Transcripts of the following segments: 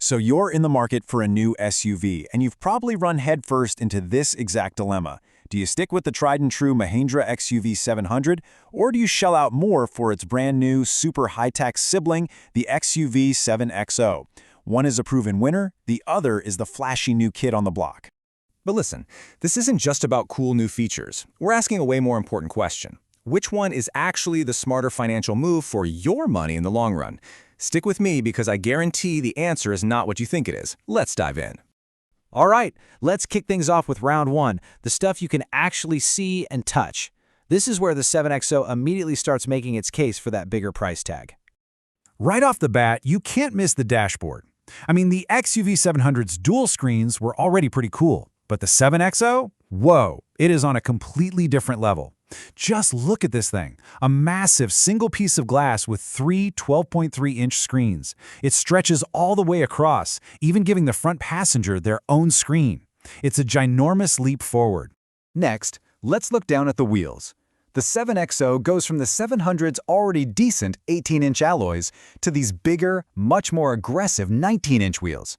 So you're in the market for a new SUV, and you've probably run headfirst into this exact dilemma. Do you stick with the tried-and-true Mahindra XUV700, or do you shell out more for its brand-new, super high-tech sibling, the XUV7XO? One is a proven winner, the other is the flashy new kid on the block. But listen, this isn't just about cool new features. We're asking a way more important question. Which one is actually the smarter financial move for your money in the long run? Stick with me because I guarantee the answer is not what you think it is. Let's dive in. All right, let's kick things off with round one, the stuff you can actually see and touch. This is where the 7XO immediately starts making its case for that bigger price tag. Right off the bat, you can't miss the dashboard. I mean, the XUV700's dual screens were already pretty cool, but the 7XO? Whoa, it is on a completely different level. Just look at this thing, a massive single piece of glass with three 12.3-inch screens. It stretches all the way across, even giving the front passenger their own screen. It's a ginormous leap forward. Next, let's look down at the wheels. The 7XO goes from the 700's already decent 18-inch alloys to these bigger, much more aggressive 19-inch wheels.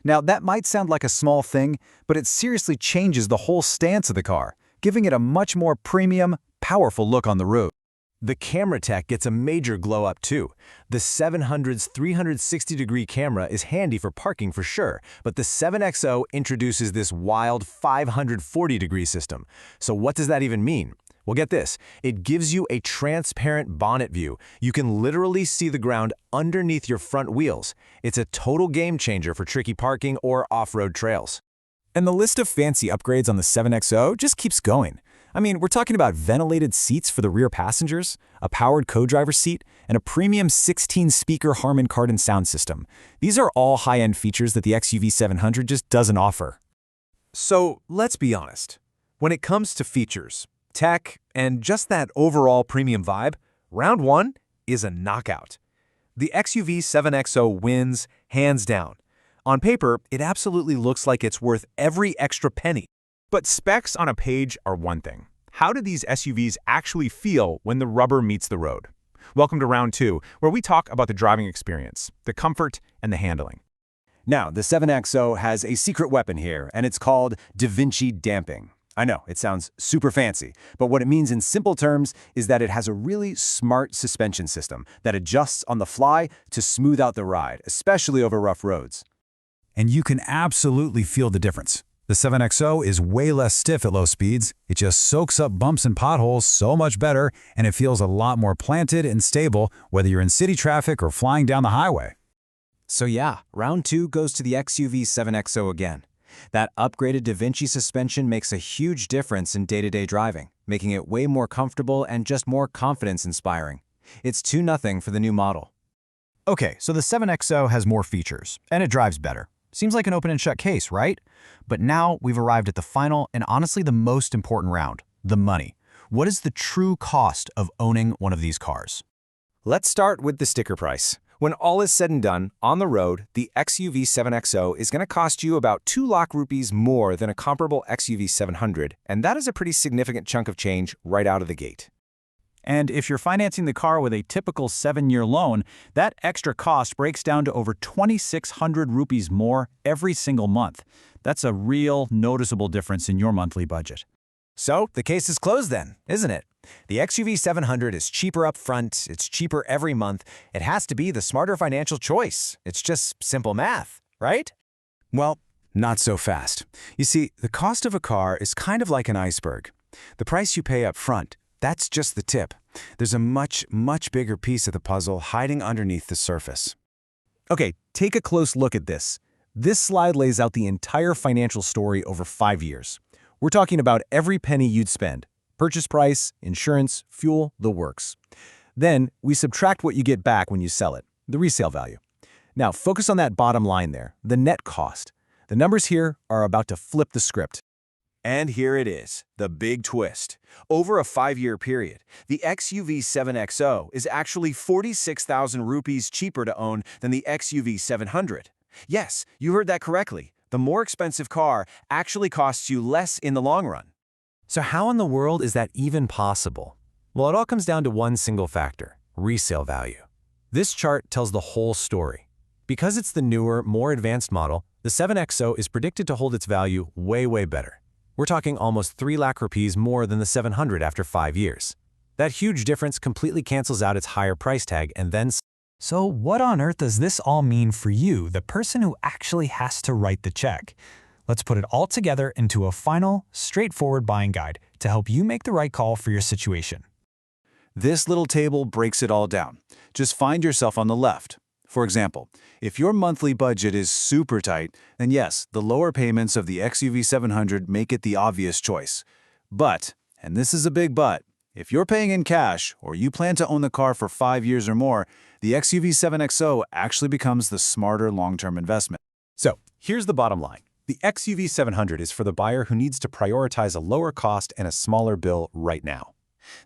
Now, that might sound like a small thing, but it seriously changes the whole stance of the car, giving it a much more premium, powerful look on the road. The camera tech gets a major glow up too. The 700's 360-degree camera is handy for parking for sure, but the 7XO introduces this wild 540-degree system. So what does that even mean? Well, get this. It gives you a transparent bonnet view. You can literally see the ground underneath your front wheels. It's a total game changer for tricky parking or off-road trails. And the list of fancy upgrades on the 7XO just keeps going. I mean, we're talking about ventilated seats for the rear passengers, a powered co-driver seat, and a premium 16-speaker Harman Kardon sound system. These are all high-end features that the XUV700 just doesn't offer. So let's be honest. When it comes to features, tech, and just that overall premium vibe, round one is a knockout. The XUV7XO wins hands down. On paper, it absolutely looks like it's worth every extra penny. But specs on a page are one thing. How do these SUVs actually feel when the rubber meets the road? Welcome to round two, where we talk about the driving experience, the comfort, and the handling. Now, the 7XO has a secret weapon here, and it's called Da Vinci damping. I know, it sounds super fancy, but what it means in simple terms is that it has a really smart suspension system that adjusts on the fly to smooth out the ride, especially over rough roads. And you can absolutely feel the difference. The 7XO is way less stiff at low speeds. It just soaks up bumps and potholes so much better, and it feels a lot more planted and stable whether you're in city traffic or flying down the highway. So yeah, round two goes to the XUV7XO again. That upgraded Da Vinci suspension makes a huge difference in day-to-day driving, making it way more comfortable and just more confidence-inspiring. It's 2-0 for the new model. Okay, so the 7XO has more features, and it drives better. Seems like an open and shut case, right? But now we've arrived at the final and honestly the most important round, the money. What is the true cost of owning one of these cars? Let's start with the sticker price. When all is said and done, on the road, the XUV7XO is going to cost you about 2 lakh rupees more than a comparable XUV700, and that is a pretty significant chunk of change right out of the gate. And if you're financing the car with a typical 7-year loan, that extra cost breaks down to over 2,600 rupees more every single month. That's a real noticeable difference in your monthly budget. So, the case is closed then, isn't it? The XUV700 is cheaper up front, it's cheaper every month. It has to be the smarter financial choice. It's just simple math, right? Well, not so fast. You see, the cost of a car is kind of like an iceberg. The price you pay up front, that's just the tip. There's a much, much bigger piece of the puzzle hiding underneath the surface. Okay, take a close look at this. This slide lays out the entire financial story over 5 years. We're talking about every penny you'd spend. Purchase price, insurance, fuel, the works. Then, we subtract what you get back when you sell it, the resale value. Now, focus on that bottom line there, the net cost. The numbers here are about to flip the script. And here it is, the big twist. Over a 5-year period, the XUV7XO is actually 46,000 rupees cheaper to own than the XUV700. Yes, you heard that correctly. The more expensive car actually costs you less in the long run. So how in the world is that even possible? Well, it all comes down to one single factor, resale value. This chart tells the whole story. Because it's the newer, more advanced model, the 7XO is predicted to hold its value way better. We're talking almost 3 lakh rupees more than the 700 after 5 years. That huge difference completely cancels out its higher price tag and then So what on earth does this all mean for you, the person who actually has to write the check? Let's put it all together into a final, straightforward buying guide to help you make the right call for your situation. This little table breaks it all down. Just find yourself on the left. For example, if your monthly budget is super tight, then yes, the lower payments of the XUV700 make it the obvious choice. But, and this is a big but, if you're paying in cash or you plan to own the car for 5 years or more, the XUV7XO actually becomes the smarter long-term investment. So, here's the bottom line. The XUV700 is for the buyer who needs to prioritize a lower cost and a smaller bill right now.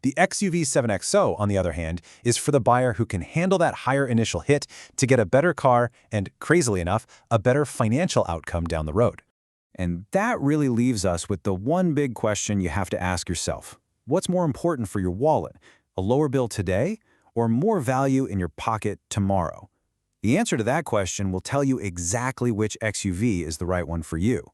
The XUV7XO, on the other hand, is for the buyer who can handle that higher initial hit to get a better car and, crazily enough, a better financial outcome down the road. And that really leaves us with the one big question you have to ask yourself. What's more important for your wallet, a lower bill today or more value in your pocket tomorrow? The answer to that question will tell you exactly which XUV is the right one for you.